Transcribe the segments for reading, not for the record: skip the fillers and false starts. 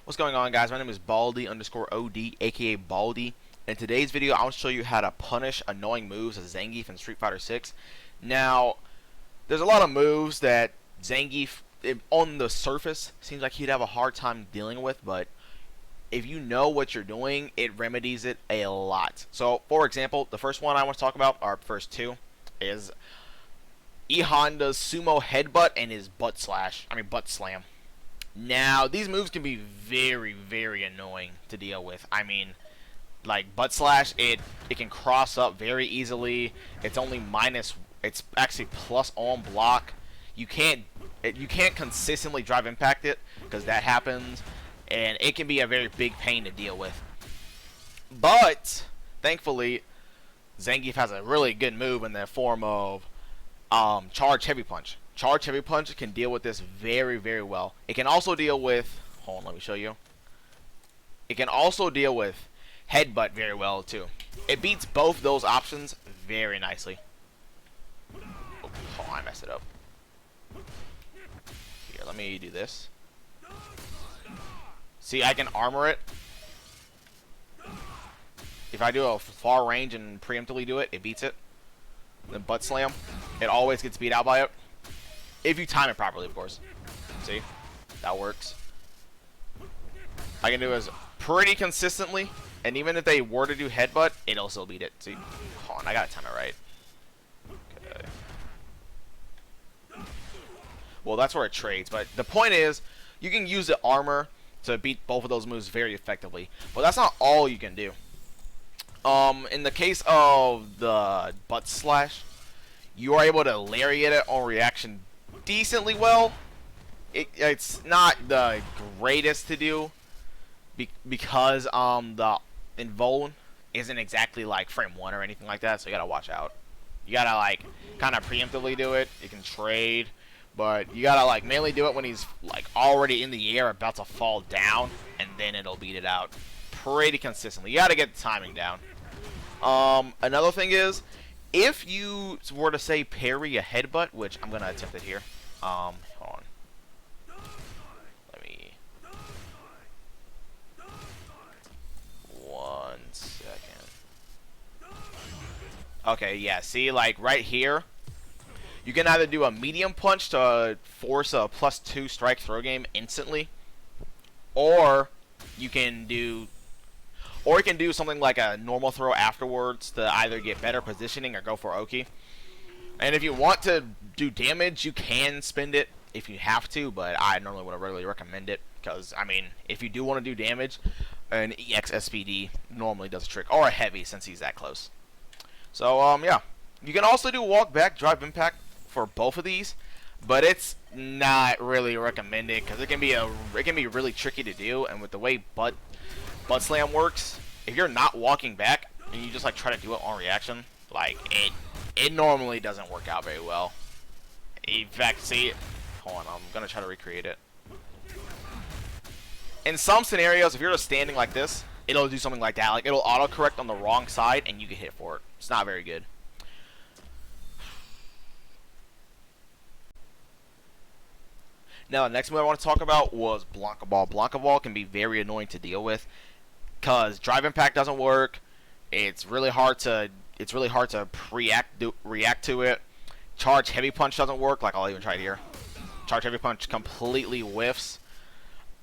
What's going on, guys? My name is Baldy_OD, aka Baldy. In today's video, I'll show you how to punish annoying moves as Zangief in Street Fighter 6. Now, there's a lot of moves that Zangief, on the surface, seems like he'd have a hard time dealing with, but if you know what you're doing, it remedies it a lot. So, for example, the first one I want to talk about, or first two, is E Honda's Sumo Headbutt and his Buttslam. Now, these moves can be very, very annoying to deal with. I mean, like butt slash, it can cross up very easily. It's only it's actually plus on block. You can't consistently drive impact it because that happens, and it can be a very big pain to deal with. But thankfully, Zangief has a really good move in the form of Charge Heavy Punch. Charge Heavy Punch can deal with this very, very well. It can also deal with, hold on, let me show you. It can also deal with Headbutt very well too. It beats both those options very nicely. Oh, hold on, I messed it up. Here, let me do this. See, I can armor it. If I do a far range and preemptively do it, it beats it. Then Butt Slam, it always gets beat out by it. If you time it properly, of course. See? That works. I can do this pretty consistently. And even if they were to do Headbutt, it'll still beat it. See? Hold on, I gotta time it right. Okay. Well, that's where it trades. But the point is, you can use the armor to beat both of those moves very effectively. But that's not all you can do. In the case of the Butt Slash, you are able to lariat it on reaction decently well. It's not the greatest to do because the invuln isn't exactly like frame 1 or anything like that, so you gotta watch out. You gotta like kind of preemptively do it. You can trade, but you gotta like mainly do it when he's like already in the air about to fall down, and then it'll beat it out pretty consistently. You gotta get the timing down. Another thing is, if you were to say parry a headbutt, which I'm gonna attempt it here. Hold on. Let me. 1 second. Okay, yeah. See, like right here, you can either do a medium punch to force a +2 strike throw game instantly, or you can do something like a normal throw afterwards to either get better positioning or go for Oki. And if you want to do damage, you can spend it if you have to, but I normally wouldn't really recommend it because, I mean, if you do want to do damage, an EX SPD normally does a trick, or a heavy since he's that close. So, yeah. You can also do walk back, drive impact for both of these, but it's not really recommended because it can be really tricky to do, and with the way Butt Slam works, if you're not walking back and you just like try to do it on reaction, like it normally doesn't work out very well. In fact, see, hold on, I'm gonna try to recreate it. In some scenarios, if you're just standing like this, it'll do something like that. Like it'll autocorrect on the wrong side and you get hit for it. It's not very good. Now, the next move I want to talk about was Blanka Ball. Blanka Ball can be very annoying to deal with because drive impact doesn't work. It's really hard to react to it. Charge Heavy Punch doesn't work. Like I'll even try it here. Charge Heavy Punch completely whiffs.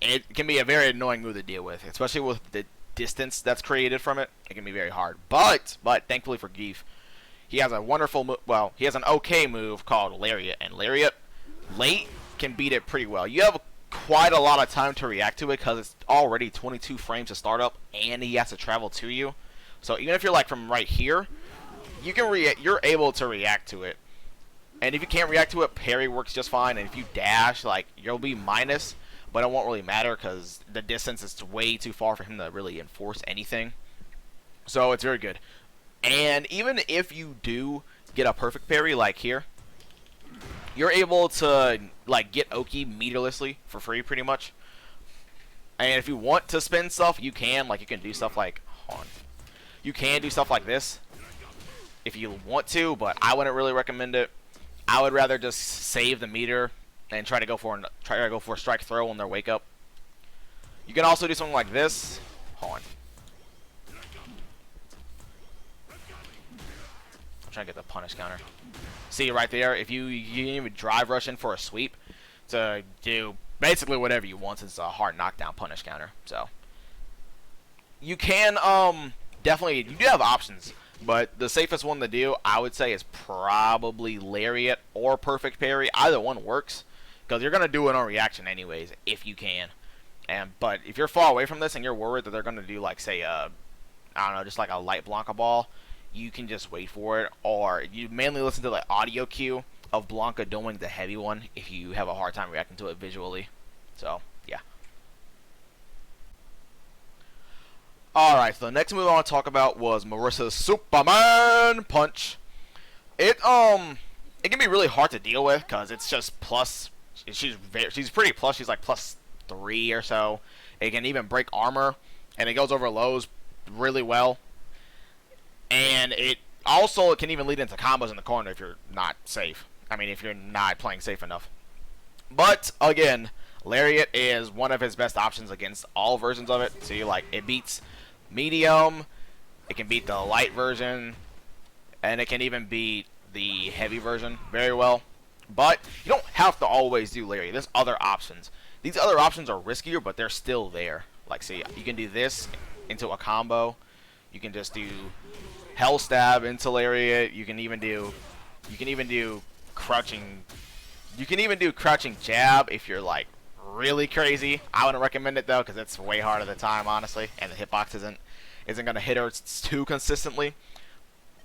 It can be a very annoying move to deal with, especially with the distance that's created from it. It can be very hard. But thankfully for Geef, he has a wonderful he has an okay move called Lariat, and Lariat late can beat it pretty well. You have quite a lot of time to react to it because it's already 22 frames to start up, and he has to travel to you. So even if you're like from right here, you're able to react to it. And if you can't react to it, parry works just fine. And if you dash, like you'll be minus, but it won't really matter because the distance is way too far for him to really enforce anything. So it's very good. And even if you do get a perfect parry like here, you're able to like get Oki meterlessly for free pretty much. And if you want to spin stuff, you can. Like you can do stuff like, hold on. You can do stuff like this if you want to, but I wouldn't really recommend it. I would rather just save the meter and try to go for a strike throw on their wake up. You can also do something like this. Hold on. I'm trying to get the punish counter. See right there, if you can even drive rush in for a sweep to do basically whatever you want. It's a hard knockdown punish counter. So you can definitely, you do have options, but the safest one to do, I would say, is probably lariat or perfect parry. Either one works because you're gonna do it on reaction anyways if you can. But if you're far away from this and you're worried that they're gonna do like, say, I don't know, just like a light Blanka Ball, you can just wait for it, or you mainly listen to the audio cue of Blanka doing the heavy one if you have a hard time reacting to it visually. So yeah. Alright, so the next move I want to talk about was Marisa Superman punch. It can be really hard to deal with because it's just plus. She's pretty plus. She's like +3 or so. It can even break armor, and it goes over lows really well. And it can even lead into combos in the corner if you're not safe. I mean, if you're not playing safe enough. But again, lariat is one of his best options against all versions of it. See, like, it beats medium, it can beat the light version, and it can even beat the heavy version very well. But you don't have to always do lariat. There's other options. These other options are riskier, but they're still there. Like, see, you can do this into a combo. You can just do hell stab into lariat. You can even do crouching. You can even do crouching jab if you're like really crazy. I wouldn't recommend it though because it's way harder the time, honestly, and the hitbox isn't gonna hit her too consistently.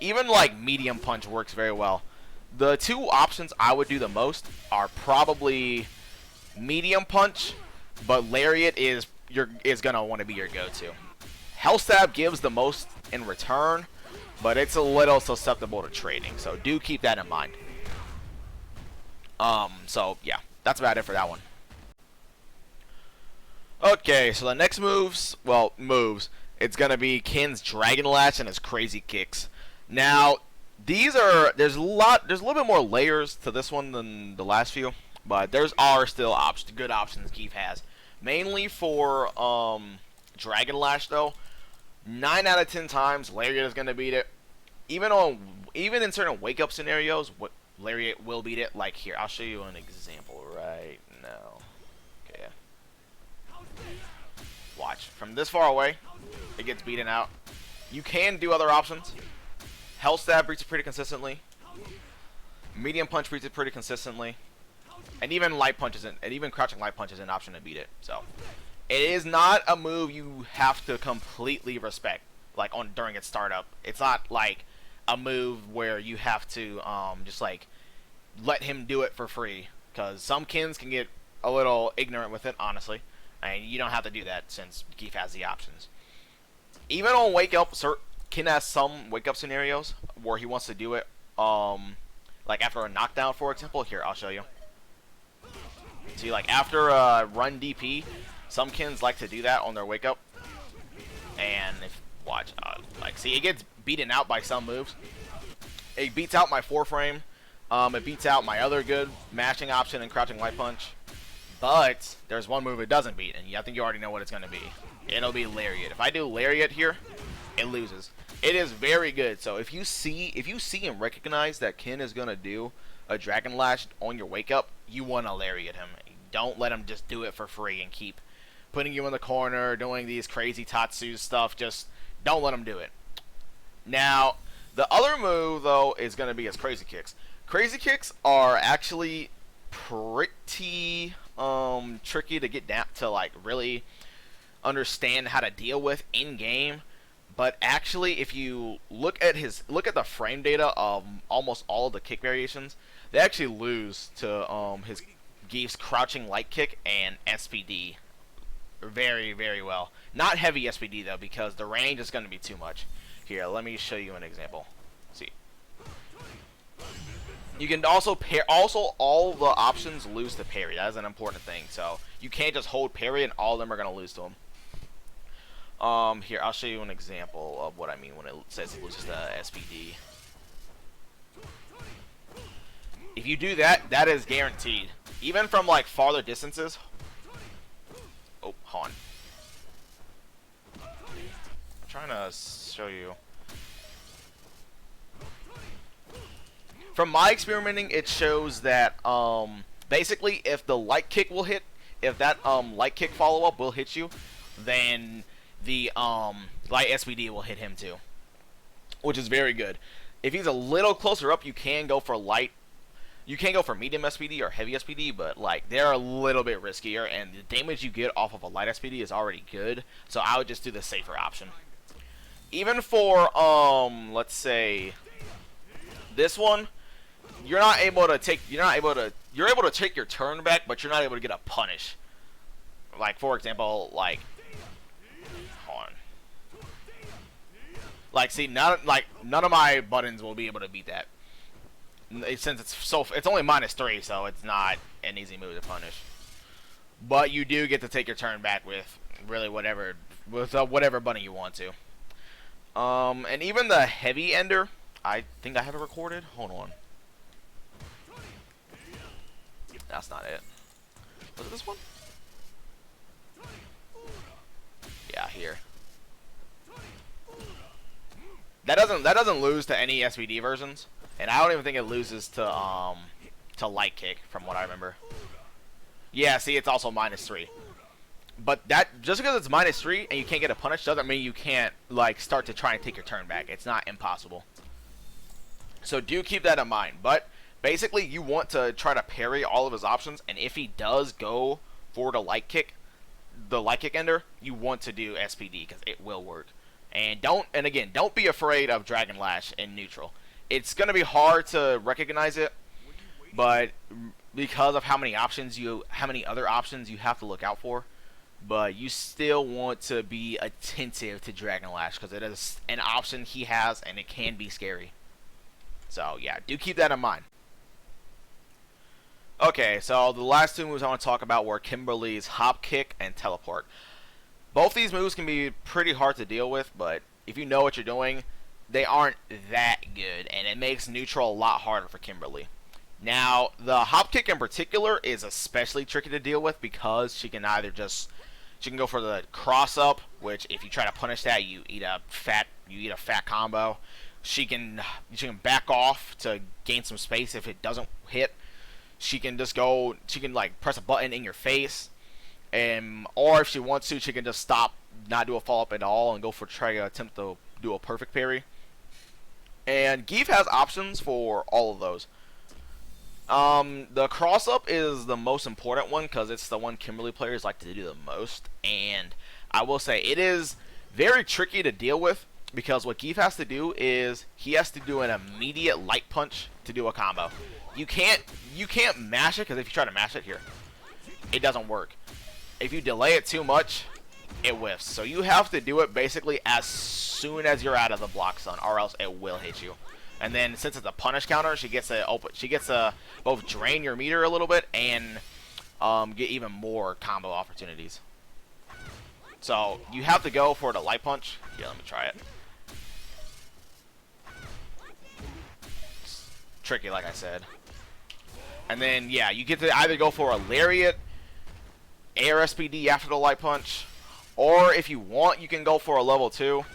Even like medium punch works very well. The two options I would do the most are probably medium punch, but lariat is gonna want to be your go-to. Hell stab gives the most in return, but it's a little susceptible to trading, so do keep that in mind. So yeah, that's about it for that one. Okay, so the next moves, it's gonna be Kin's Dragonlash and his crazy kicks. Now, there's a little bit more layers to this one than the last few, but there's still good options Keith has. Mainly for Dragonlash though, 9 out of 10 times Lariat is gonna beat it. Even in certain wake up scenarios, Lariat will beat it. Like here, I'll show you an example right now. Okay. Watch. From this far away, it gets beaten out. You can do other options. Hell stab beats it pretty consistently. Medium punch beats it pretty consistently. And even light punches and even crouching light punch is an option to beat it. So it is not a move you have to completely respect, like during its startup. It's not like a move where you have to just like let him do it for free, because some Kins can get a little ignorant with it, honestly, and you don't have to do that since Geef has the options. Even on wake up, Kin has some wake up scenarios where he wants to do it, like after a knockdown, for example. Here, I'll show you. See, like after a run DP, some Kins like to do that on their wake up, and watch, like, see, it gets beaten out by some moves. It beats out my 4-frame. It beats out my other good mashing option and crouching light punch. But there's one move it doesn't beat, and I think you already know what it's going to be. It'll be Lariat. If I do Lariat here, it loses. It is very good. So if you see and recognize that Kin is going to do a Dragonlash on your wake up, you want to Lariat him. Don't let him just do it for free and keep putting you in the corner, doing these crazy Tatsu stuff. Just don't let him do it. Now, the other move, though, is going to be his Crazy Kicks. Crazy Kicks are actually pretty tricky to get down to, like, really understand how to deal with in game. But actually, if you look at the frame data of almost all of the kick variations, they actually lose to his Geef's crouching light kick and SPD very, very well. Not heavy SPD though, because the range is going to be too much. Here, let me show you an example. See, you can also pair. Also, all the options lose to parry. That is an important thing. So you can't just hold parry, and all of them are going to lose to him. Here, I'll show you an example of what I mean when it says it loses to SPD. If you do that, that is guaranteed. Even from like farther distances. Oh, hold on. gonna show you. From my experimenting, it shows that basically if the light kick will hit, if that light kick follow up will hit you, then the light SPD will hit him too, which is very good. If he's a little closer up, you can go for light. You can go for medium SPD or heavy SPD, but like they're a little bit riskier, and the damage you get off of a light SPD is already good. So I would just do the safer option. Even for let's say this one, you're able to take your turn back, but you're not able to get a punish. Like for example, like hold on. Like see, none of my buttons will be able to beat that. Since it's only -3, so it's not an easy move to punish. But you do get to take your turn back with really whatever button you want to. And even the heavy ender, I think I have it recorded. Hold on. That's not it. Was it this one? Yeah, here. That doesn't lose to any SPD versions, and I don't even think it loses to light kick from what I remember. Yeah, see, it's also -3. But that just because it's -3 and you can't get a punish doesn't mean you can't like start to try and take your turn back. It's not impossible. So do keep that in mind. But basically, you want to try to parry all of his options, and if he does go for the light kick ender, you want to do SPD because it will work. And again, don't be afraid of Dragonlash in neutral. It's gonna be hard to recognize it, but because of how many other options you have to look out for, but you still want to be attentive to Dragonlash because it is an option he has, and it can be scary. So yeah, do keep that in mind. Okay, so the last two moves I want to talk about were Kimberly's Hop Kick and Teleport. Both these moves can be pretty hard to deal with, but if you know what you're doing, they aren't that good, and it makes neutral a lot harder for Kimberly. Now, the Hop Kick in particular is especially tricky to deal with because she can go for the cross up, which if you try to punish that, you eat a fat combo. She can back off to gain some space if it doesn't hit. She can like press a button in your face, or if she wants to, she can just stop, not do a follow up at all, and try to attempt to do a perfect parry. And Zangief has options for all of those. The cross up is the most important one because it's the one Kimberly players like to do the most, and I will say it is very tricky to deal with because what Zangief has to do is he has to do an immediate light punch to do a combo. You can't mash it because if you try to mash it here, it doesn't work. If you delay it too much, it whiffs. So you have to do it basically as soon as you're out of the block zone, or else it will hit you. And then since it's a punish counter, she gets to both drain your meter a little bit and get even more combo opportunities. So you have to go for the light punch. Here, let me try it. It's tricky, like I said. And then yeah, you get to either go for a lariat, air SPD after the light punch, or if you want, you can go for a level 2.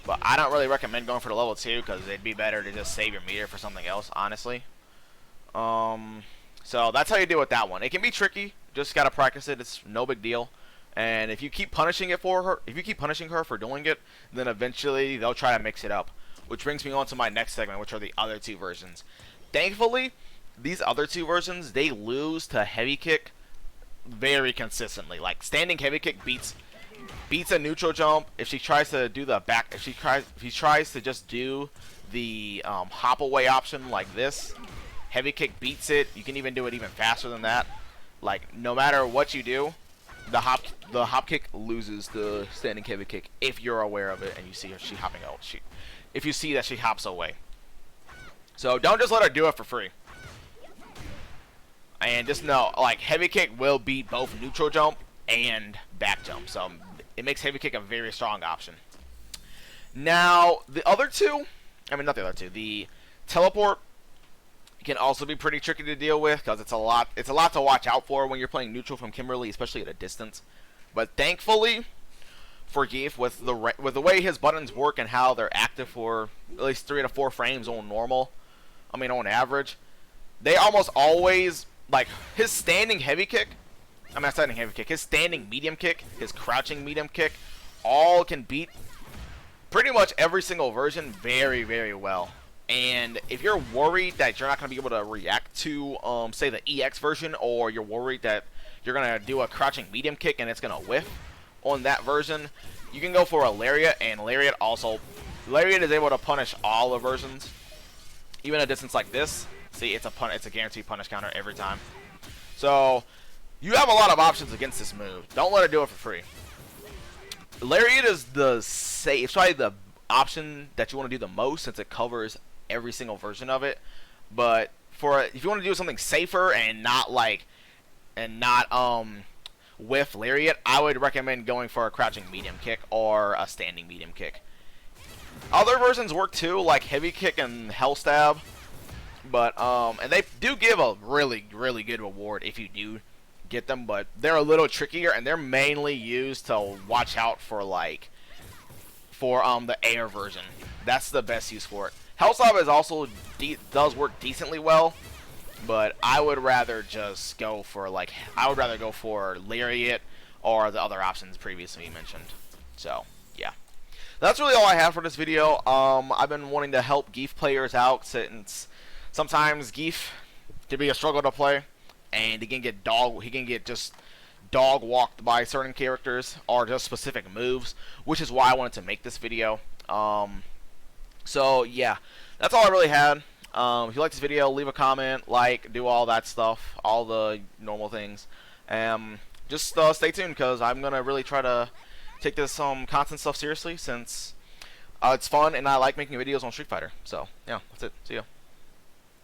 But I don't really recommend going for the level 2 because it'd be better to just save your meter for something else, honestly. So that's how you deal with that one. It can be tricky. Just gotta practice it. It's no big deal. And if you keep punishing her for doing it, then eventually they'll try to mix it up. Which brings me on to my next segment, which are the other two versions. Thankfully, these other two versions, they lose to heavy kick very consistently. Like standing heavy kick beats a neutral jump. If she tries to do the back, if he tries to just do the hop away option like this, heavy kick beats it. You can even do it even faster than that. Like no matter what you do, the hop kick loses the standing heavy kick if you're aware of it and you see her hopping out. If you see that she hops away. So don't just let her do it for free. And just know, like, heavy kick will beat both neutral jump and back jump. So it makes heavy kick a very strong option. Now, the other two, not the other two, the teleport can also be pretty tricky to deal with because it's a lot to watch out for when you're playing neutral from Kimberly, especially at a distance. But thankfully, for Geef with the way his buttons work and how they're active for at least 3 to 4 frames on normal. I mean on average, they almost always like his standing heavy kick. I mean not standing heavy kick. His standing medium kick, his crouching medium kick, all can beat pretty much every single version very, very well. And if you're worried that you're not going to be able to react to, say, the EX version, or you're worried that you're going to do a crouching medium kick and it's going to whiff on that version, you can go for a Lariat, and Lariat is able to punish all the versions, even a distance like this. See, it's a guaranteed punish counter every time. So you have a lot of options against this move. Don't let it do it for free. Lariat is it's probably the option that you want to do the most since it covers every single version of it. But if you want to do something safer and not whiff Lariat, I would recommend going for a crouching medium kick or a standing medium kick. Other versions work too, like heavy kick and hell stab, but and they do give a really, really good reward if you do get them, but they're a little trickier, and they're mainly used to watch out for the air version. That's the best use for it. Hellstab is also does work decently well, but I would rather just go for Lariat or the other options previously mentioned. So yeah, that's really all I have for this video. I've been wanting to help Geef players out since sometimes Geef can be a struggle to play, and he can get just dog walked by certain characters or just specific moves, which is why I wanted to make this video. So yeah, that's all I really had. If you like this video, leave a comment, do all that stuff, all the normal things. Just stay tuned, because I'm gonna really try to take this content stuff seriously, since it's fun and I like making videos on Street Fighter. So yeah, that's it. See ya.